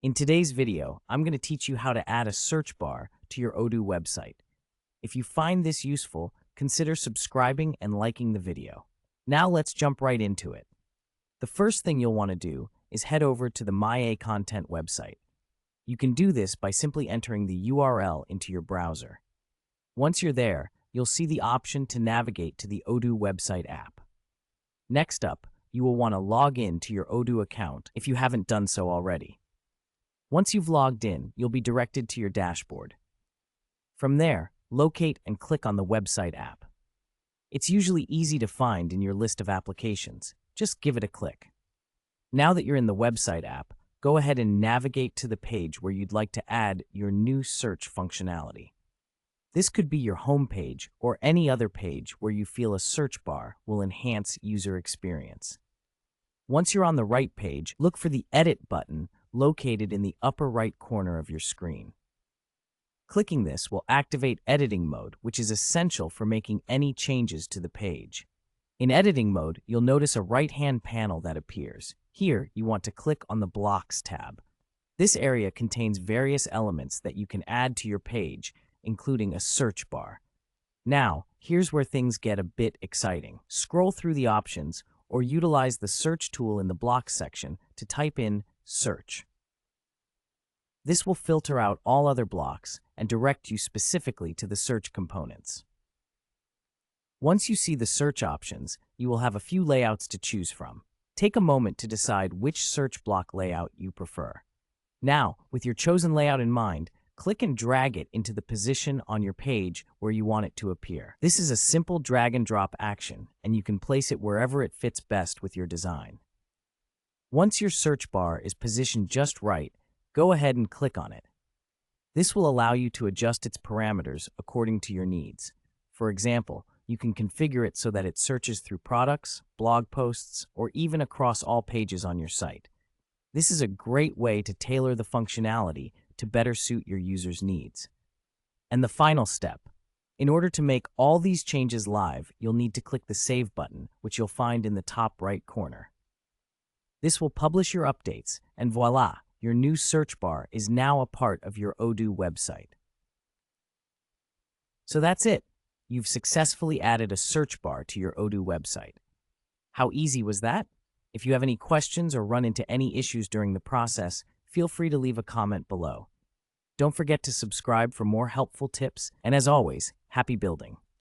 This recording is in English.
In today's video, I'm going to teach you how to add a search bar to your Odoo website. If you find this useful, consider subscribing and liking the video. Now let's jump right into it. The first thing you'll want to do is head over to the My Content website. You can do this by simply entering the URL into your browser. Once you're there, you'll see the option to navigate to the Odoo website app. Next up, you will want to log in to your Odoo account if you haven't done so already. Once you've logged in, you'll be directed to your dashboard. From there, locate and click on the website app. It's usually easy to find in your list of applications. Just give it a click. Now that you're in the website app, go ahead and navigate to the page where you'd like to add your new search functionality. This could be your home page or any other page where you feel a search bar will enhance user experience. Once you're on the right page, look for the Edit button located in the upper right corner of your screen. Clicking this will activate editing mode, which is essential for making any changes to the page. In editing mode, you'll notice a right-hand panel that appears. Here, you want to click on the Blocks tab. This area contains various elements that you can add to your page, including a search bar. Now, here's where things get a bit exciting. Scroll through the options or utilize the search tool in the Blocks section to type in Search. This will filter out all other blocks and direct you specifically to the search components. Once you see the search options, you will have a few layouts to choose from. Take a moment to decide which search block layout you prefer. Now, with your chosen layout in mind, click and drag it into the position on your page where you want it to appear. This is a simple drag and drop action, and you can place it wherever it fits best with your design. Once your search bar is positioned just right, go ahead and click on it. This will allow you to adjust its parameters according to your needs. For example, you can configure it so that it searches through products, blog posts, or even across all pages on your site. This is a great way to tailor the functionality to better suit your users' needs. And the final step. In order to make all these changes live, you'll need to click the Save button, which you'll find in the top right corner. This will publish your updates, and voila, your new search bar is now a part of your Odoo website. So that's it. You've successfully added a search bar to your Odoo website. How easy was that? If you have any questions or run into any issues during the process, feel free to leave a comment below. Don't forget to subscribe for more helpful tips, and as always, happy building.